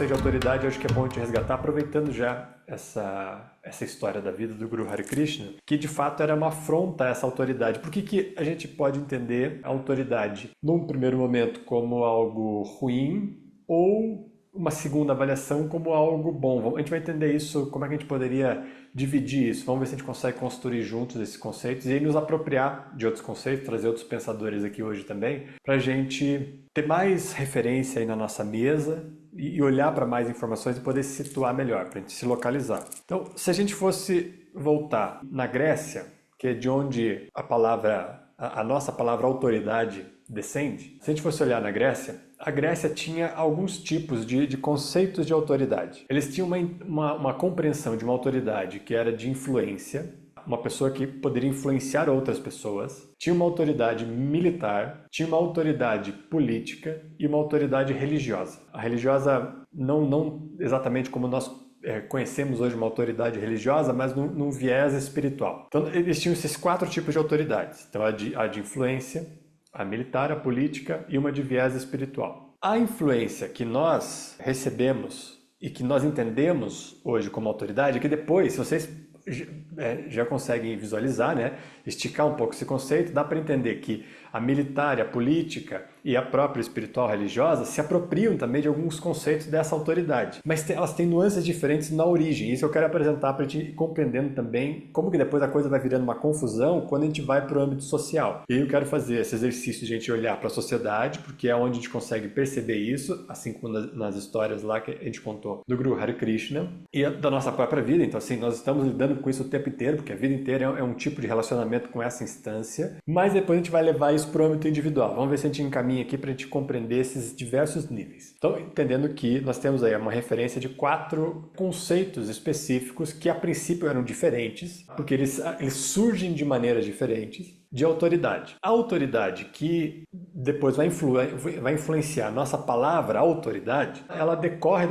conceito de autoridade, eu acho que é bom a gente resgatar, aproveitando já essa história da vida do Guru Hare Krishna, que de fato era uma afronta a essa autoridade. Por que a gente pode entender a autoridade, num primeiro momento, como algo ruim, ou uma segunda avaliação como algo bom? A gente vai entender isso, como é que a gente poderia dividir isso. Vamos ver se a gente consegue construir juntos esses conceitos e aí nos apropriar de outros conceitos, trazer outros pensadores aqui hoje também, para a gente ter mais referência aí na nossa mesa e olhar para mais informações e poder se situar melhor, para a gente se localizar. Então, se a gente fosse voltar na Grécia, que é de onde a nossa palavra autoridade descende, se a gente fosse olhar na Grécia, a Grécia tinha alguns tipos de conceitos de autoridade. Eles tinham uma compreensão de uma autoridade que era de influência, uma pessoa que poderia influenciar outras pessoas, tinha uma autoridade militar, tinha uma autoridade política e uma autoridade religiosa. A religiosa não exatamente como nós conhecemos hoje uma autoridade religiosa, mas num viés espiritual. Então eles tinham esses 4 tipos de autoridades. Então a de influência, a militar, a política e uma de viés espiritual. A influência que nós recebemos e que nós entendemos hoje como autoridade, que depois, se vocês já conseguem visualizar, né, esticar um pouco esse conceito, dá para entender que a militar, a política e a própria espiritual religiosa se apropriam também de alguns conceitos dessa autoridade. Mas elas têm nuances diferentes na origem. Isso eu quero apresentar para a gente ir compreendendo também como que depois a coisa vai virando uma confusão quando a gente vai para o âmbito social. E aí eu quero fazer esse exercício de a gente olhar para a sociedade, porque é onde a gente consegue perceber isso, assim como nas histórias lá que a gente contou do Guru Hare Krishna, e da nossa própria vida. Então assim, nós estamos lidando com isso o tempo inteiro, porque a vida inteira é um tipo de relacionamento com essa instância, mas depois a gente vai levar isso para o âmbito individual. Vamos ver se a gente encaminha aqui para a gente compreender esses diversos níveis. Então, entendendo que nós temos aí uma referência de 4 conceitos específicos que a princípio eram diferentes, porque eles surgem de maneiras diferentes, de autoridade. A autoridade que depois vai influenciar a nossa palavra autoridade, ela decorre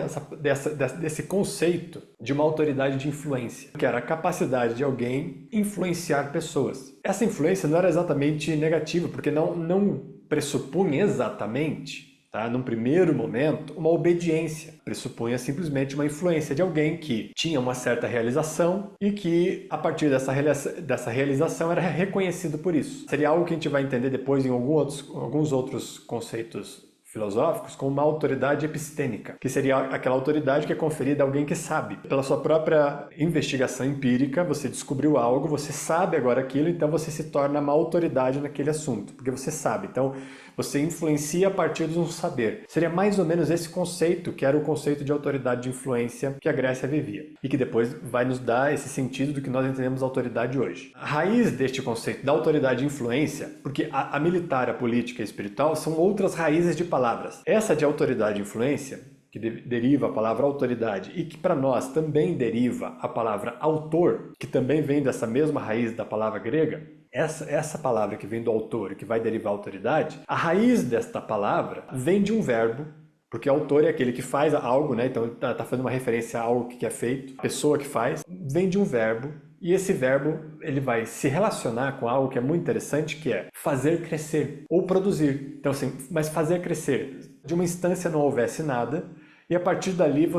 desse conceito de uma autoridade de influência, que era a capacidade de alguém influenciar pessoas. Essa influência não era exatamente negativa, porque não pressupunha exatamente, tá, num primeiro momento, uma obediência. Pressupunha simplesmente uma influência de alguém que tinha uma certa realização e que, a partir dessa realização, era reconhecido por isso. Seria algo que a gente vai entender depois em alguns outros conceitos filosóficos como uma autoridade epistêmica, que seria aquela autoridade que é conferida a alguém que sabe. Pela sua própria investigação empírica, você descobriu algo, você sabe agora aquilo, então você se torna uma autoridade naquele assunto, porque você sabe. Então, você influencia a partir de um saber. Seria mais ou menos esse conceito, que era o conceito de autoridade de influência que a Grécia vivia, e que depois vai nos dar esse sentido do que nós entendemos autoridade hoje. A raiz deste conceito da autoridade de influência, porque a militar, a política e a espiritual são outras raízes de palavras. Essa de autoridade e influência, que deriva a palavra autoridade e que para nós também deriva a palavra autor, que também vem dessa mesma raiz da palavra grega, essa palavra que vem do autor e que vai derivar a autoridade, a raiz desta palavra vem de um verbo, porque autor é aquele que faz algo, né? Então está fazendo uma referência a algo que é feito, a pessoa que faz, vem de um verbo. E esse verbo ele vai se relacionar com algo que é muito interessante, que é fazer crescer ou produzir. Então assim, mas fazer crescer. De uma instância não houvesse nada e a partir dali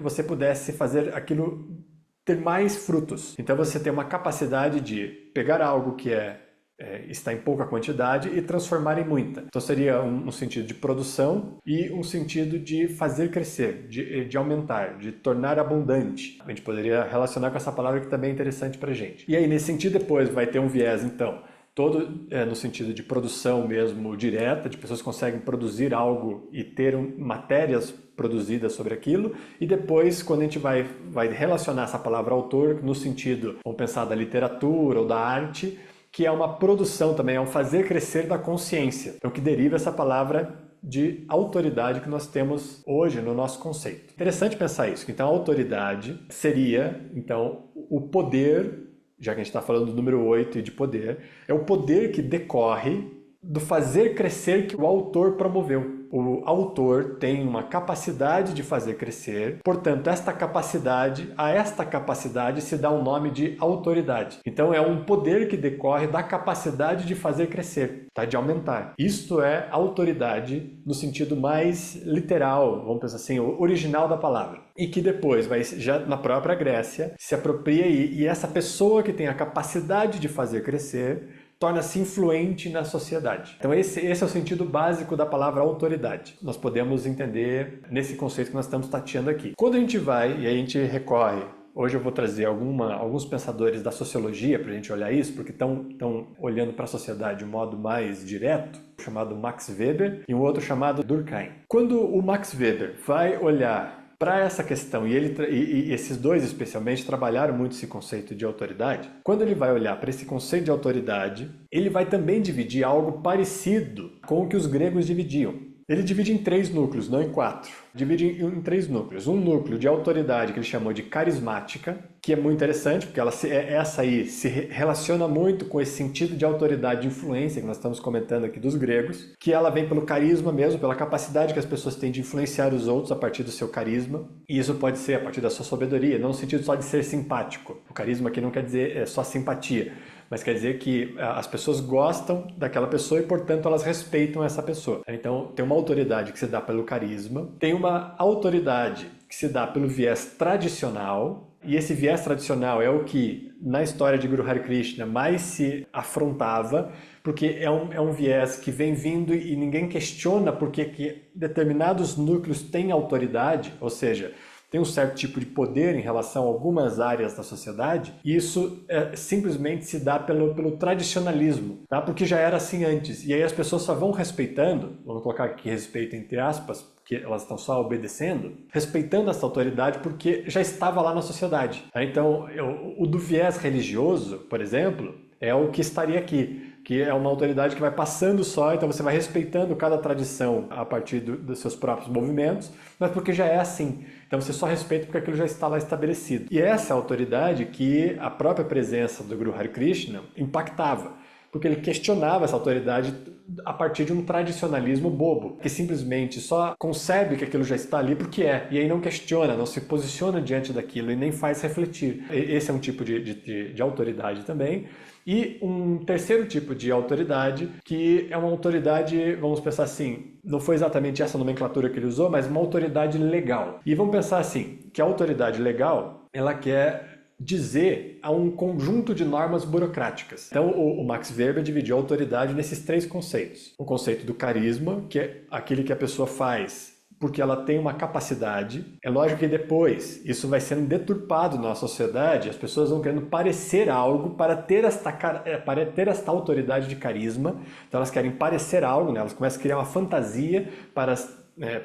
você pudesse fazer aquilo ter mais frutos. Então você tem uma capacidade de pegar algo que está em pouca quantidade e transformar em muita. Então seria um sentido de produção e um sentido de fazer crescer, de aumentar, de tornar abundante. A gente poderia relacionar com essa palavra que também é interessante para a gente. E aí nesse sentido depois vai ter um viés então, todo no sentido de produção mesmo direta, de pessoas que conseguem produzir algo e ter matérias produzidas sobre aquilo, e depois quando a gente vai relacionar essa palavra autor no sentido, vamos pensar da literatura ou da arte, que é uma produção também, é um fazer crescer da consciência. Então que deriva essa palavra de autoridade que nós temos hoje no nosso conceito. Interessante pensar isso, então a autoridade seria então o poder, já que a gente está falando do número 8 e de poder, é o poder que decorre do fazer crescer que o autor promoveu. o autor tem uma capacidade de fazer crescer, portanto, a esta capacidade se dá o nome de autoridade. Então, é um poder que decorre da capacidade de fazer crescer, tá? De aumentar. Isto é autoridade no sentido mais literal, vamos pensar assim, original da palavra. E que depois, já na própria Grécia, se apropria e essa pessoa que tem a capacidade de fazer crescer torna-se influente na sociedade. Então esse é o sentido básico da palavra autoridade. Nós podemos entender nesse conceito que nós estamos tateando aqui. Quando a gente vai e a gente recorre, hoje eu vou trazer alguns pensadores da sociologia para a gente olhar isso, porque estão olhando para a sociedade de um modo mais direto, chamado Max Weber, e um outro chamado Durkheim. Quando o Max Weber vai olhar para essa questão, e esses dois especialmente trabalharam muito esse conceito de autoridade, quando ele vai olhar para esse conceito de autoridade, ele vai também dividir algo parecido com o que os gregos dividiam. Ele divide em 3 núcleos, não em 4. Divide em 3 núcleos. Um núcleo de autoridade que ele chamou de carismática, que é muito interessante, porque essa aí se relaciona muito com esse sentido de autoridade e influência que nós estamos comentando aqui dos gregos, que ela vem pelo carisma mesmo, pela capacidade que as pessoas têm de influenciar os outros a partir do seu carisma. E isso pode ser a partir da sua sabedoria, não no sentido só de ser simpático. O carisma aqui não quer dizer só simpatia, mas quer dizer que as pessoas gostam daquela pessoa e, portanto, elas respeitam essa pessoa. Então, tem uma autoridade que se dá pelo carisma, tem uma autoridade que se dá pelo viés tradicional, e esse viés tradicional é o que, na história de Guru Hare Krishna, mais se afrontava, porque é um viés que vem vindo e ninguém questiona porque que determinados núcleos têm autoridade, ou seja, tem um certo tipo de poder em relação a algumas áreas da sociedade, e isso simplesmente se dá pelo tradicionalismo, tá? Porque já era assim antes. E aí as pessoas só vão respeitando, vamos colocar aqui respeito entre aspas, porque elas estão só obedecendo, respeitando essa autoridade porque já estava lá na sociedade. Tá? Então, o do viés religioso, por exemplo, é o que estaria aqui, que é uma autoridade que vai passando só, então você vai respeitando cada tradição a partir dos seus próprios movimentos, mas porque já é assim. Então você só respeita porque aquilo já está lá estabelecido. E essa autoridade que a própria presença do Guru Hare Krishna impactava, porque ele questionava essa autoridade a partir de um tradicionalismo bobo, que simplesmente só concebe que aquilo já está ali porque é, e aí não questiona, não se posiciona diante daquilo e nem faz refletir. Esse é um tipo de autoridade também. E um terceiro tipo de autoridade, que é uma autoridade, vamos pensar assim, não foi exatamente essa nomenclatura que ele usou, mas uma autoridade legal. E vamos pensar assim, que a autoridade legal, ela quer dizer a um conjunto de normas burocráticas. Então, o Max Weber dividiu a autoridade nesses 3 conceitos. O conceito do carisma, que é aquele que a pessoa faz porque ela tem uma capacidade. É lógico que depois isso vai sendo deturpado na sociedade, as pessoas vão querendo parecer algo para ter esta autoridade de carisma. Então elas querem parecer algo, né? Elas começam a criar uma fantasia para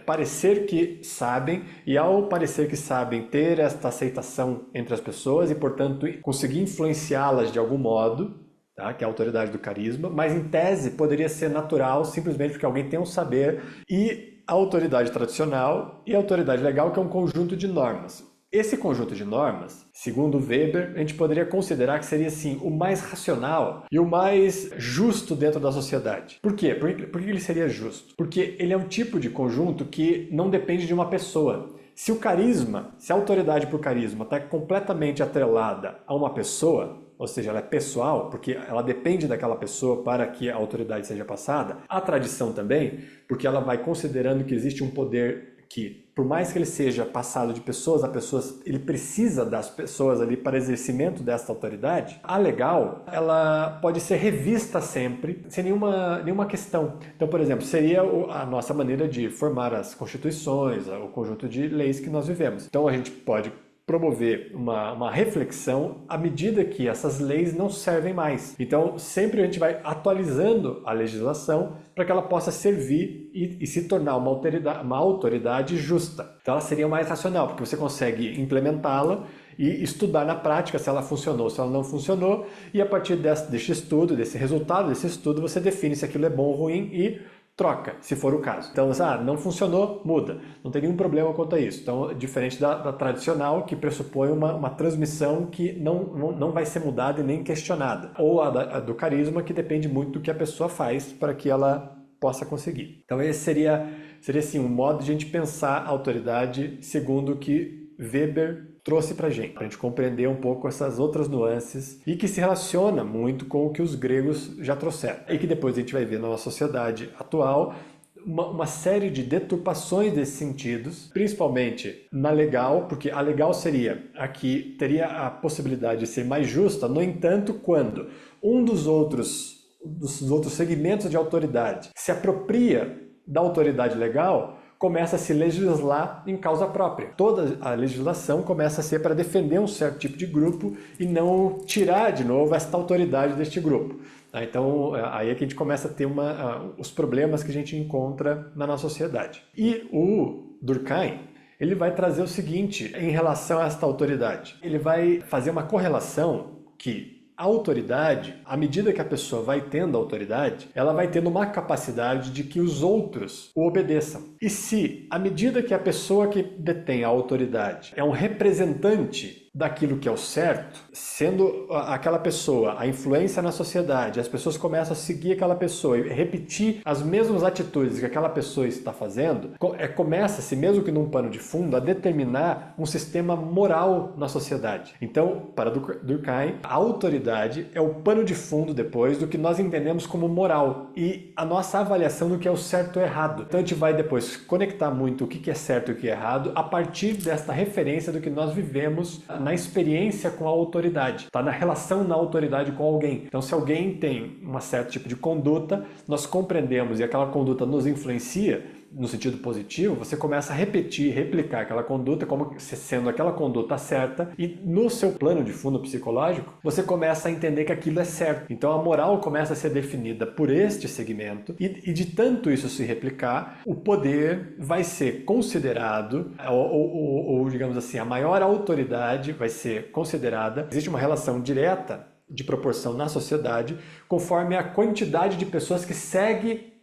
parecer que sabem, e ao parecer que sabem, ter esta aceitação entre as pessoas e, portanto, conseguir influenciá-las de algum modo, tá? Que é a autoridade do carisma, mas em tese poderia ser natural simplesmente porque alguém tem um saber, e a autoridade tradicional e a autoridade legal, que é um conjunto de normas. Esse conjunto de normas, segundo Weber, a gente poderia considerar que seria assim, o mais racional e o mais justo dentro da sociedade. Por quê? Por que ele seria justo? Porque ele é um tipo de conjunto que não depende de uma pessoa. Se a autoridade por carisma está completamente atrelada a uma pessoa, ou seja, ela é pessoal, porque ela depende daquela pessoa para que a autoridade seja passada, a tradição também, porque ela vai considerando que existe um poder que, por mais que ele seja passado de pessoas a pessoas, ele precisa das pessoas ali para exercimento dessa autoridade. A legal, ela pode ser revista sempre, sem nenhuma questão. Então, por exemplo, seria a nossa maneira de formar as constituições, o conjunto de leis que nós vivemos. Então, a gente pode promover uma reflexão à medida que essas leis não servem mais. Então, sempre a gente vai atualizando a legislação para que ela possa servir e se tornar uma autoridade justa. Então, ela seria mais racional, porque você consegue implementá-la e estudar na prática se ela funcionou, se ela não funcionou, e a partir desse estudo, desse resultado desse estudo, você define se aquilo é bom ou ruim e troca, se for o caso. Então, não funcionou, muda. Não tem nenhum problema quanto a isso. Então, diferente da tradicional, que pressupõe uma transmissão que não vai ser mudada e nem questionada. Ou a do carisma, que depende muito do que a pessoa faz para que ela possa conseguir. Então esse seria assim, um modo de a gente pensar a autoridade segundo o que Weber trouxe para a gente compreender um pouco essas outras nuances e que se relaciona muito com o que os gregos já trouxeram. E que depois a gente vai ver na nossa sociedade atual uma série de deturpações desses sentidos, principalmente na legal, porque a legal seria a que teria a possibilidade de ser mais justa, no entanto, quando um dos outros segmentos de autoridade se apropria da autoridade legal, começa a se legislar em causa própria. Toda a legislação começa a ser para defender um certo tipo de grupo e não tirar de novo esta autoridade deste grupo. Então, aí é que a gente começa a ter os problemas que a gente encontra na nossa sociedade. E o Durkheim, ele vai trazer o seguinte em relação a esta autoridade. Ele vai fazer uma correlação que a autoridade, à medida que a pessoa vai tendo autoridade, ela vai tendo uma capacidade de que os outros o obedeçam. E se, à medida que a pessoa que detém a autoridade é um representante daquilo que é o certo, sendo aquela pessoa a influência na sociedade, as pessoas começam a seguir aquela pessoa e repetir as mesmas atitudes que aquela pessoa está fazendo, começa-se, mesmo que num pano de fundo, a determinar um sistema moral na sociedade. Então, para Durkheim, a autoridade é o pano de fundo depois do que nós entendemos como moral e a nossa avaliação do que é o certo ou errado. Então a gente vai depois conectar muito o que é certo e o que é errado a partir desta referência do que nós vivemos na experiência com a autoridade, tá? Na relação na autoridade com alguém. Então, se alguém tem um certo tipo de conduta, nós compreendemos e aquela conduta nos influencia no sentido positivo, você começa a repetir, replicar aquela conduta como sendo aquela conduta certa e no seu plano de fundo psicológico, você começa a entender que aquilo é certo. Então a moral começa a ser definida por este segmento e de tanto isso se replicar, o poder vai ser considerado, ou digamos assim, a maior autoridade vai ser considerada. Existe uma relação direta de proporção na sociedade conforme a quantidade de pessoas que segue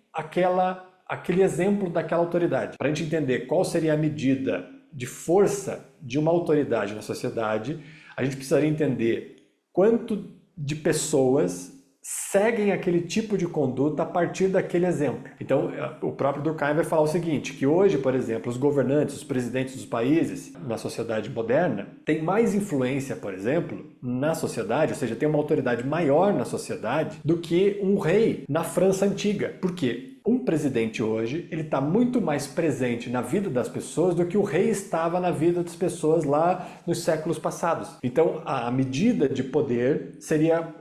aquele exemplo daquela autoridade. Para a gente entender qual seria a medida de força de uma autoridade na sociedade, a gente precisaria entender quanto de pessoas seguem aquele tipo de conduta a partir daquele exemplo. Então, o próprio Durkheim vai falar o seguinte, que hoje, por exemplo, os governantes, os presidentes dos países, na sociedade moderna, têm mais influência, por exemplo, na sociedade, ou seja, tem uma autoridade maior na sociedade do que um rei na França antiga. Por quê? Um presidente hoje, ele está muito mais presente na vida das pessoas do que o rei estava na vida das pessoas lá nos séculos passados. Então, a medida de poder seria,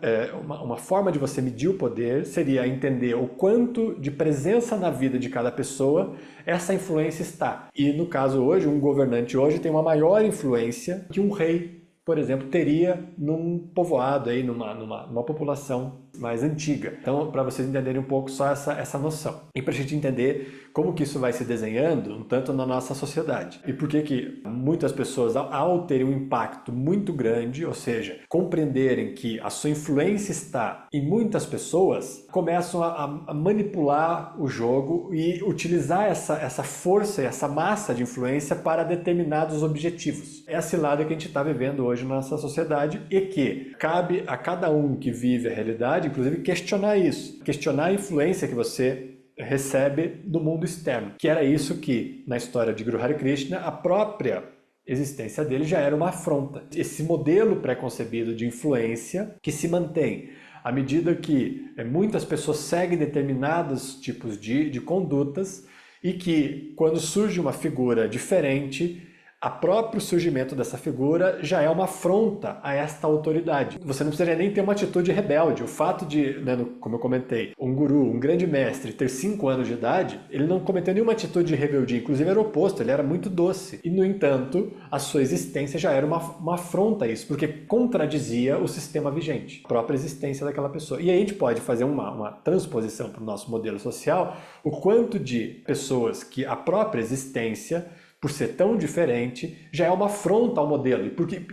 uma forma de você medir o poder seria entender o quanto de presença na vida de cada pessoa essa influência está. E no caso hoje, um governante hoje tem uma maior influência que um rei, por exemplo, teria num povoado, aí, numa população mais antiga. Então, para vocês entenderem um pouco só essa noção. E para a gente entender como que isso vai se desenhando, um tanto na nossa sociedade. E por que muitas pessoas, ao terem um impacto muito grande, ou seja, compreenderem que a sua influência está em muitas pessoas, começam a manipular o jogo e utilizar essa força e essa massa de influência para determinados objetivos. É a cilada que a gente está vivendo hoje na nossa sociedade e que cabe a cada um que vive a realidade, inclusive, questionar isso, questionar a influência que você recebe do mundo externo, que era isso que, na história de Guru Hare Krishna, a própria existência dele já era uma afronta. Esse modelo pré-concebido de influência que se mantém à medida que muitas pessoas seguem determinados tipos de condutas e que, quando surge uma figura diferente, o próprio surgimento dessa figura já é uma afronta a esta autoridade. Você não precisaria nem ter uma atitude rebelde. O fato de, como eu comentei, um guru, um grande mestre, ter 5 anos de idade, ele não cometeu nenhuma atitude de rebeldia, inclusive era o oposto, ele era muito doce. E, no entanto, a sua existência já era uma afronta a isso, porque contradizia o sistema vigente, a própria existência daquela pessoa. E aí a gente pode fazer uma transposição para o nosso modelo social, o quanto de pessoas que a própria existência por ser tão diferente, já é uma afronta ao modelo.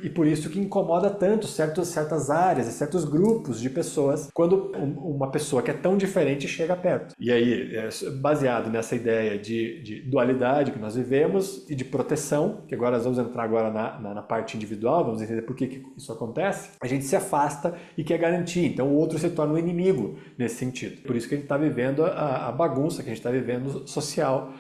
E por isso que incomoda tanto certas áreas e certos grupos de pessoas quando uma pessoa que é tão diferente chega perto. E aí, baseado nessa ideia de dualidade que nós vivemos e de proteção, que agora nós vamos entrar agora na parte individual, vamos entender por que isso acontece, a gente se afasta e quer garantir. Então o outro se torna um inimigo nesse sentido. Por isso que a gente está vivendo a bagunça que a gente está vivendo social.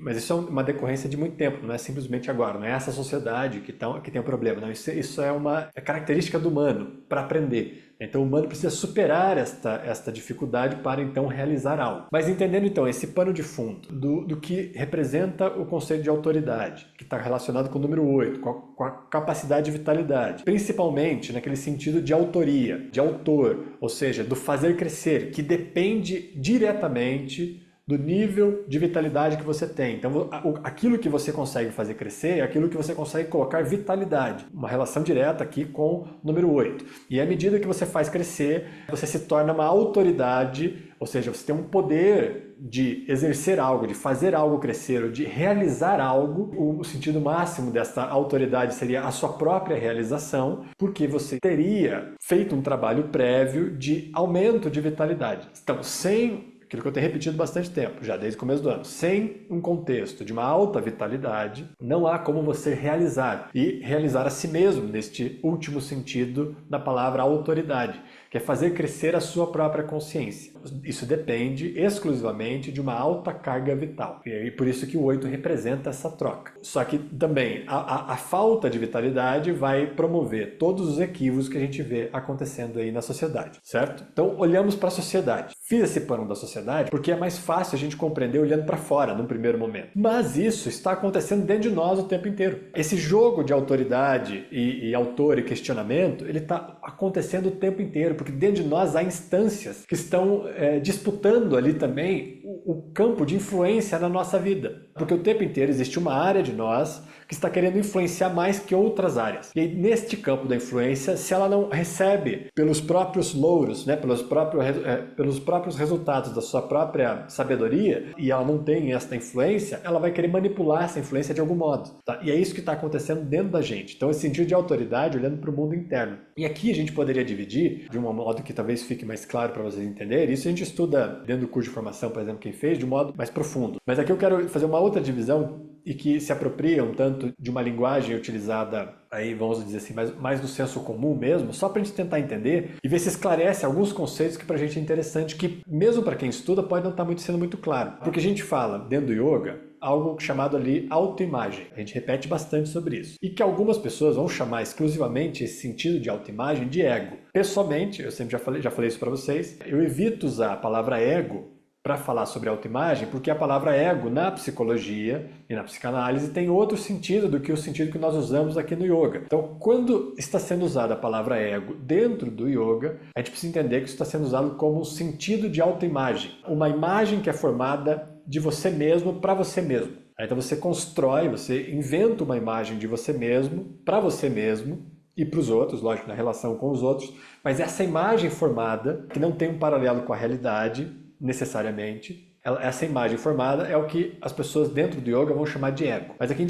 Mas isso é uma decorrência de muito tempo, não é simplesmente agora, não é essa sociedade que tem um problema, não, isso é uma característica do humano para aprender. Então o humano precisa superar esta dificuldade para então realizar algo. Mas entendendo então esse pano de fundo do que representa o conceito de autoridade, que está relacionado com o número 8, com a capacidade de vitalidade, principalmente naquele sentido de autoria, de autor, ou seja, do fazer crescer, que depende diretamente do nível de vitalidade que você tem. Então, aquilo que você consegue fazer crescer é aquilo que você consegue colocar vitalidade. Uma relação direta aqui com o número 8. E à medida que você faz crescer, você se torna uma autoridade, ou seja, você tem um poder de exercer algo, de fazer algo crescer, ou de realizar algo. O sentido máximo dessa autoridade seria a sua própria realização, porque você teria feito um trabalho prévio de aumento de vitalidade. Então, sem aquilo que eu tenho repetido bastante tempo, já desde o começo do ano. Sem um contexto de uma alta vitalidade, não há como você realizar. E realizar a si mesmo, neste último sentido da palavra autoridade, que é fazer crescer a sua própria consciência. Isso depende exclusivamente de uma alta carga vital. E por isso que o 8 representa essa troca. Só que também a falta de vitalidade vai promover todos os equívocos que a gente vê acontecendo aí na sociedade, certo? Então, olhamos para a sociedade. Fiz esse pano da sociedade porque é mais fácil a gente compreender olhando para fora num primeiro momento. Mas isso está acontecendo dentro de nós o tempo inteiro. Esse jogo de autoridade e autor e questionamento, ele está acontecendo o tempo inteiro, porque dentro de nós há instâncias que estão disputando ali também o campo de influência na nossa vida. Porque o tempo inteiro existe uma área de nós que está querendo influenciar mais que outras áreas. E aí, neste campo da influência, se ela não recebe pelos próprios louros, né, pelos próprios resultados da sua própria sabedoria, e ela não tem esta influência, ela vai querer manipular essa influência de algum modo. Tá? E é isso que está acontecendo dentro da gente. Então, esse sentido de autoridade olhando para o mundo interno. E aqui a gente poderia dividir, de um modo que talvez fique mais claro para vocês entenderem, isso a gente estuda dentro do curso de formação, por exemplo, quem fez, de um modo mais profundo. Mas aqui eu quero fazer uma outra divisão e que se apropria um tanto de uma linguagem utilizada aí, vamos dizer assim, mais do senso comum mesmo, só para a gente tentar entender e ver se esclarece alguns conceitos que para a gente é interessante, que mesmo para quem estuda pode não estar sendo muito claro. Porque a gente fala dentro do yoga algo chamado ali autoimagem. A gente repete bastante sobre isso. E que algumas pessoas vão chamar exclusivamente esse sentido de autoimagem de ego. Pessoalmente, eu sempre já falei isso para vocês, eu evito usar a palavra ego para falar sobre autoimagem, porque a palavra ego na psicologia e na psicanálise tem outro sentido do que o sentido que nós usamos aqui no yoga. Então, quando está sendo usada a palavra ego dentro do yoga, a gente precisa entender que isso está sendo usado como um sentido de autoimagem, uma imagem que é formada de você mesmo para você mesmo. Então você constrói, você inventa uma imagem de você mesmo para você mesmo e para os outros, lógico, na relação com os outros, mas essa imagem formada, que não tem um paralelo com a realidade, necessariamente, essa imagem formada é o que as pessoas dentro do yoga vão chamar de ego. Mas aqui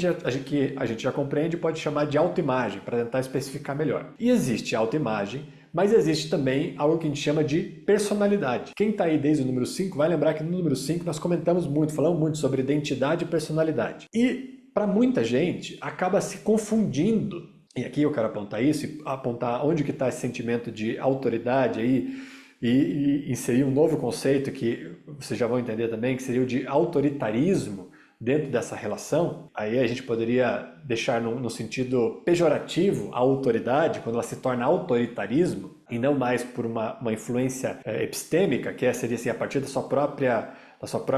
a gente já compreende e pode chamar de autoimagem, para tentar especificar melhor. E existe autoimagem, mas existe também algo que a gente chama de personalidade. Quem está aí desde o número 5 vai lembrar que no número 5 nós comentamos muito, falamos muito sobre identidade e personalidade. E para muita gente acaba se confundindo, e aqui eu quero apontar isso, e apontar onde que está esse sentimento de autoridade aí, e inserir um novo conceito que vocês já vão entender também, que seria o de autoritarismo dentro dessa relação. Aí a gente poderia deixar no sentido pejorativo a autoridade, quando ela se torna autoritarismo, e não mais por uma influência epistêmica, que seria assim, a partir da sua própria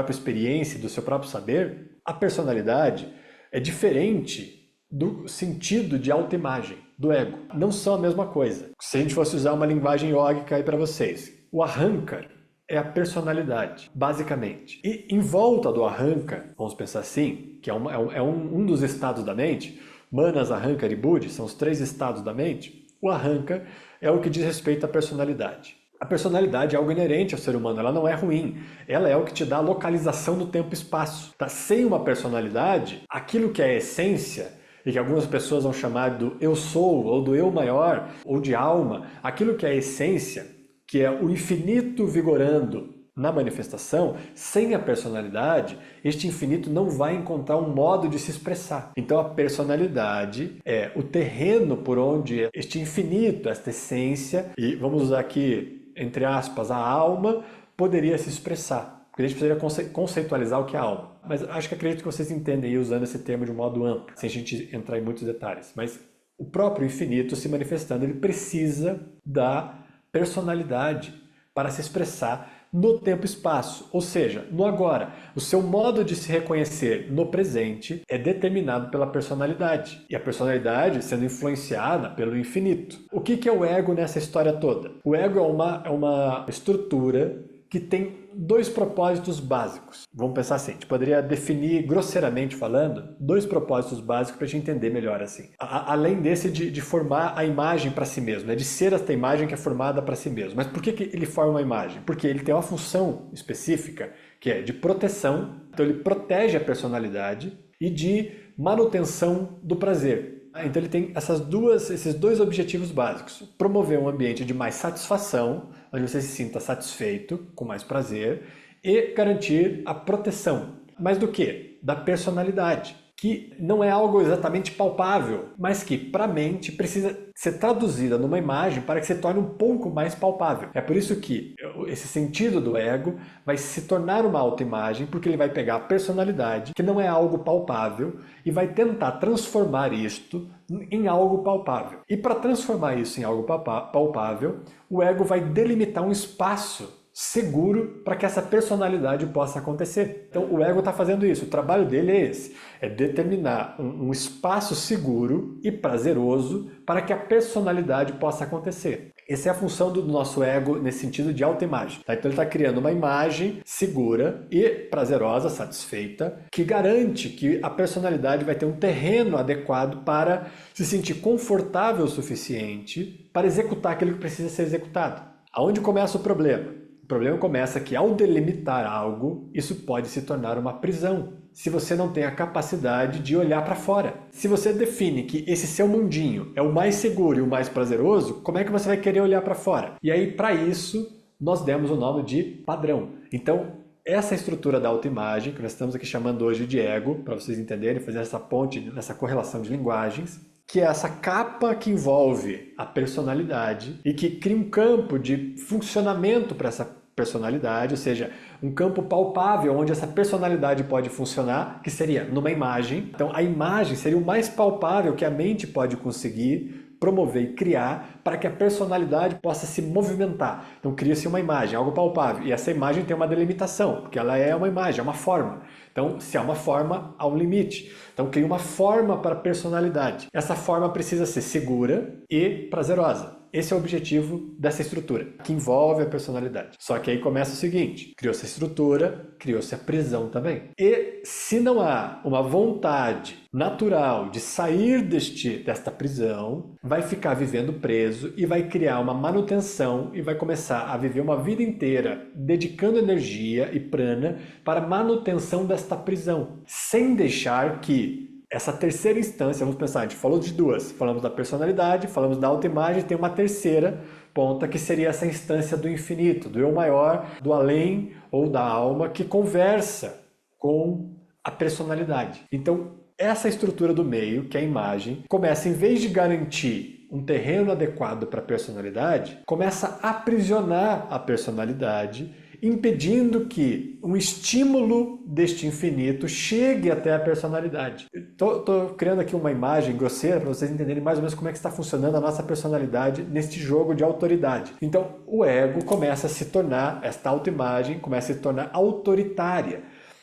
experiência, do seu próprio saber. A personalidade é diferente do sentido de autoimagem, do ego. Não são a mesma coisa. Se a gente fosse usar uma linguagem yógica aí para vocês, o ahankara é a personalidade, basicamente. E em volta do ahankara, vamos pensar assim, que é um dos estados da mente, manas, ahankara e buddhi, são os 3 estados da mente, o ahankara é o que diz respeito à personalidade. A personalidade é algo inerente ao ser humano, ela não é ruim. Ela é o que te dá a localização do tempo e espaço. Tá? Sem uma personalidade, aquilo que é a essência, e que algumas pessoas vão chamar do eu sou, ou do eu maior, ou de alma, aquilo que é a essência, que é o infinito vigorando na manifestação, sem a personalidade, este infinito não vai encontrar um modo de se expressar. Então a personalidade é o terreno por onde este infinito, esta essência, e vamos usar aqui, entre aspas, a alma, poderia se expressar. Porque a gente precisaria conceitualizar o que é alma. Mas acho que acredito que vocês entendem aí usando esse termo de um modo amplo, sem a gente entrar em muitos detalhes. Mas o próprio infinito se manifestando, ele precisa da personalidade para se expressar no tempo e espaço, ou seja, no agora. O seu modo de se reconhecer no presente é determinado pela personalidade. E a personalidade sendo influenciada pelo infinito. O que é o ego nessa história toda? O ego é uma estrutura que tem dois propósitos básicos. Vamos pensar assim, a gente poderia definir grosseiramente falando, dois propósitos básicos para a gente entender melhor assim. Além desse de formar a imagem para si mesmo, né? De ser esta imagem que é formada para si mesmo. Mas por que ele forma uma imagem? Porque ele tem uma função específica que é de proteção, então ele protege a personalidade e de manutenção do prazer. Então ele tem esses dois objetivos básicos. Promover um ambiente de mais satisfação, onde você se sinta satisfeito, com mais prazer, e garantir a proteção. Mais do que? Da personalidade, que não é algo exatamente palpável, mas que para a mente precisa ser traduzida numa imagem para que se torne um pouco mais palpável. É por isso que esse sentido do ego vai se tornar uma autoimagem, porque ele vai pegar a personalidade, que não é algo palpável, e vai tentar transformar isto em algo palpável. E para transformar isso em algo palpável, o ego vai delimitar um espaço seguro para que essa personalidade possa acontecer. Então o ego está fazendo isso, o trabalho dele é esse, é determinar um espaço seguro e prazeroso para que a personalidade possa acontecer. Essa é a função do nosso ego nesse sentido de autoimagem. Tá? Então ele está criando uma imagem segura e prazerosa, satisfeita, que garante que a personalidade vai ter um terreno adequado para se sentir confortável o suficiente para executar aquilo que precisa ser executado. Aonde começa o problema? O problema começa que ao delimitar algo, isso pode se tornar uma prisão, se você não tem a capacidade de olhar para fora. Se você define que esse seu mundinho é o mais seguro e o mais prazeroso, como é que você vai querer olhar para fora? E aí, para isso, nós demos o nome de padrão. Então, essa estrutura da autoimagem, que nós estamos aqui chamando hoje de ego, para vocês entenderem, fazer essa ponte, nessa correlação de linguagens, que é essa capa que envolve a personalidade e que cria um campo de funcionamento para essa personalidade, ou seja, um campo palpável onde essa personalidade pode funcionar, que seria numa imagem. Então a imagem seria o mais palpável que a mente pode conseguir promover e criar para que a personalidade possa se movimentar. Então cria-se uma imagem, algo palpável, e essa imagem tem uma delimitação, porque ela é uma imagem, é uma forma. Então, se há uma forma, há um limite. Então, cria uma forma para a personalidade. Essa forma precisa ser segura e prazerosa. Esse é o objetivo dessa estrutura, que envolve a personalidade. Só que aí começa o seguinte, criou-se a estrutura, criou-se a prisão também. E se não há uma vontade natural de sair desta prisão, vai ficar vivendo preso e vai criar uma manutenção e vai começar a viver uma vida inteira dedicando energia e prana para a manutenção desta prisão, sem deixar que essa terceira instância, vamos pensar, a gente falou de duas, falamos da personalidade, falamos da autoimagem, tem uma terceira ponta que seria essa instância do infinito, do eu maior, do além ou da alma que conversa com a personalidade. Então, essa estrutura do meio, que é a imagem, começa, em vez de garantir um terreno adequado para a personalidade, começa a aprisionar a personalidade, impedindo que um estímulo deste infinito chegue até a personalidade. Estou criando aqui uma imagem grosseira para vocês entenderem mais ou menos como é que está funcionando a nossa personalidade neste jogo de autoridade. Então, o ego começa a se tornar, esta autoimagem começa a se tornar autoritária.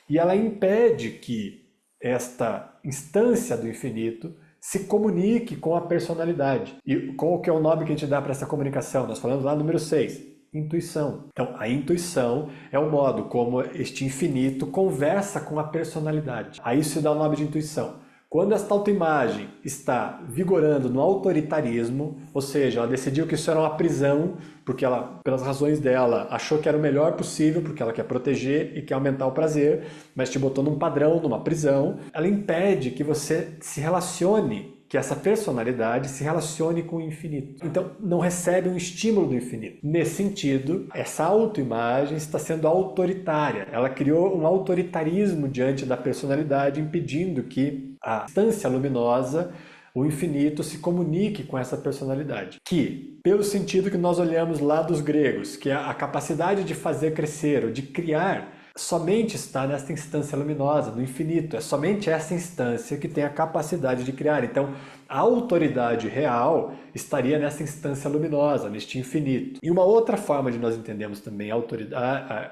E ela impede que esta instância do infinito se comunique com a personalidade. E qual que é o nome que a gente dá para essa comunicação? Nós falamos lá no número 6. Intuição. Então, a intuição é o modo como este infinito conversa com a personalidade. A isso se dá o nome de intuição. Quando esta autoimagem está vigorando no autoritarismo, ou seja, ela decidiu que isso era uma prisão, porque ela, pelas razões dela, achou que era o melhor possível, porque ela quer proteger e quer aumentar o prazer, mas te botou num padrão, numa prisão, ela impede que você se relacione, que essa personalidade se relacione com o infinito. Então, não recebe um estímulo do infinito. Nesse sentido, essa autoimagem está sendo autoritária. Ela criou um autoritarismo diante da personalidade, impedindo que a instância luminosa, o infinito, se comunique com essa personalidade. Que, pelo sentido que nós olhamos lá dos gregos, que é a capacidade de fazer crescer, ou de criar, somente está nesta instância luminosa, no infinito. É somente essa instância que tem a capacidade de criar. Então, a autoridade real estaria nessa instância luminosa, neste infinito. E uma outra forma de nós entendermos também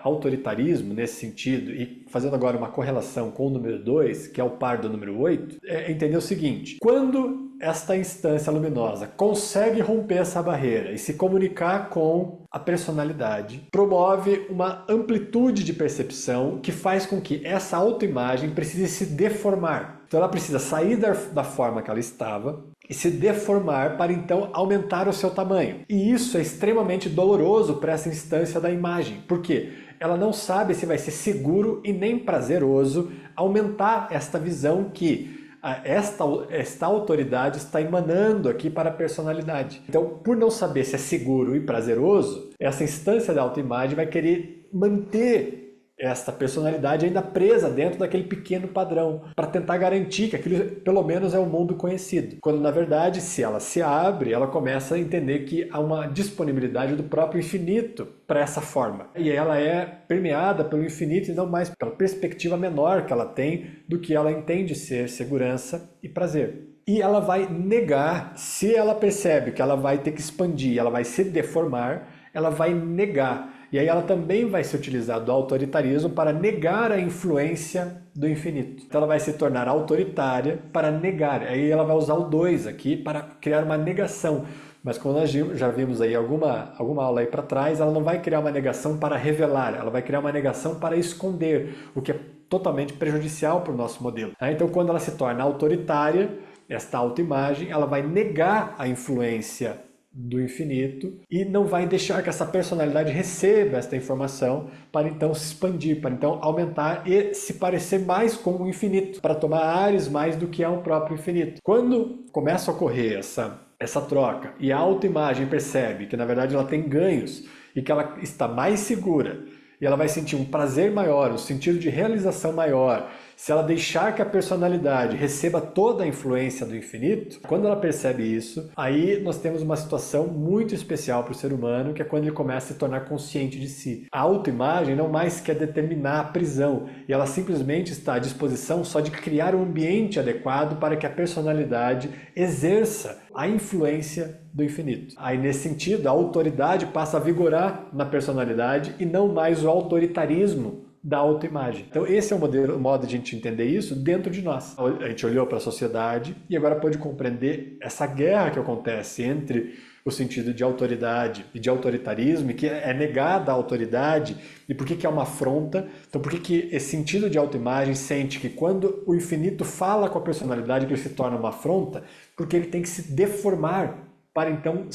autoritarismo nesse sentido, e fazendo agora uma correlação com o número 2, que é o par do número 8, é entender o seguinte: quando esta instância luminosa consegue romper essa barreira e se comunicar com a personalidade, promove uma amplitude de percepção que faz com que essa autoimagem precise se deformar. Então ela precisa sair da forma que ela estava e se deformar para então aumentar o seu tamanho. E isso é extremamente doloroso para essa instância da imagem. Por quê? Ela não sabe se vai ser seguro e nem prazeroso aumentar esta visão que esta autoridade está emanando aqui para a personalidade. Então, por não saber se é seguro e prazeroso, essa instância da autoimagem vai querer manter esta personalidade ainda presa dentro daquele pequeno padrão, para tentar garantir que aquilo pelo menos é o mundo conhecido. Quando na verdade, se ela se abre, ela começa a entender que há uma disponibilidade do próprio infinito para essa forma. E ela é permeada pelo infinito e não mais pela perspectiva menor que ela tem do que ela entende ser segurança e prazer. E ela vai negar, se ela percebe que ela vai ter que expandir, ela vai se deformar, ela vai negar. E aí ela também vai se utilizar do autoritarismo para negar a influência do infinito. Então ela vai se tornar autoritária para negar. Aí ela vai usar o 2 aqui para criar uma negação. Mas como nós já vimos aí alguma aula aí para trás, ela não vai criar uma negação para revelar, ela vai criar uma negação para esconder, o que é totalmente prejudicial para o nosso modelo. Então quando ela se torna autoritária, esta autoimagem, ela vai negar a influência do infinito e não vai deixar que essa personalidade receba esta informação para então se expandir, para então aumentar e se parecer mais com o infinito, para tomar ares mais do que é o próprio infinito. Quando começa a ocorrer essa troca e a autoimagem percebe que na verdade ela tem ganhos e que ela está mais segura e ela vai sentir um prazer maior, um sentido de realização maior, se ela deixar que a personalidade receba toda a influência do infinito, quando ela percebe isso, aí nós temos uma situação muito especial para o ser humano, que é quando ele começa a se tornar consciente de si. A autoimagem não mais quer determinar a prisão, e ela simplesmente está à disposição só de criar um ambiente adequado para que a personalidade exerça a influência do infinito. Aí, nesse sentido, a autoridade passa a vigorar na personalidade e não mais o autoritarismo da autoimagem. Então esse é o modo de a gente entender isso dentro de nós. A gente olhou para a sociedade e agora pode compreender essa guerra que acontece entre o sentido de autoridade e de autoritarismo, e que é negada a autoridade, e por que é uma afronta. Então por que esse sentido de autoimagem sente que quando o infinito fala com a personalidade que ele se torna uma afronta, porque ele tem que se deformar para então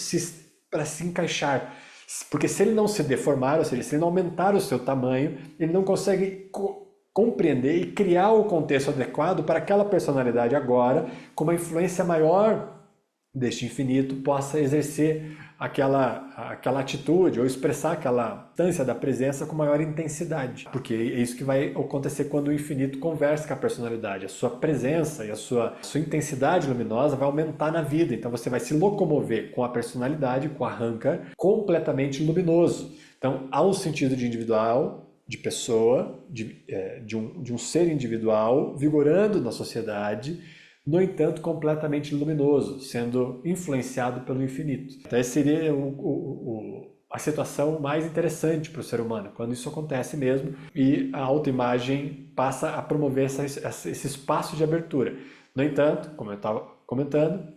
para se encaixar. Porque se ele não se deformar, ou seja, se ele não aumentar o seu tamanho, ele não consegue compreender e criar o contexto adequado para aquela personalidade agora, com uma influência maior deste infinito, possa exercer aquela atitude ou expressar aquela instância da presença com maior intensidade. Porque é isso que vai acontecer quando o infinito conversa com a personalidade. A sua presença e a sua intensidade luminosa vai aumentar na vida. Então você vai se locomover com a personalidade, com a Ahankara, completamente luminoso. Então há um sentido de individual, de pessoa, de um ser individual vigorando na sociedade, no entanto, completamente luminoso, sendo influenciado pelo infinito. Então, essa seria a situação mais interessante para o ser humano, quando isso acontece mesmo e a autoimagem passa a promover esse espaço de abertura. No entanto, como eu estava comentando,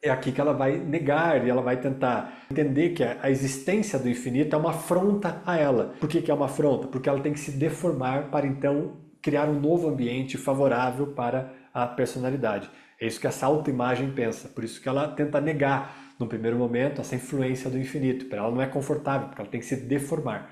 é aqui que ela vai negar e ela vai tentar entender que a existência do infinito é uma afronta a ela. Por que é uma afronta? Porque ela tem que se deformar para então criar um novo ambiente favorável para a personalidade. É isso que essa autoimagem pensa, por isso que ela tenta negar, no primeiro momento, essa influência do infinito. Para ela não é confortável, porque ela tem que se deformar.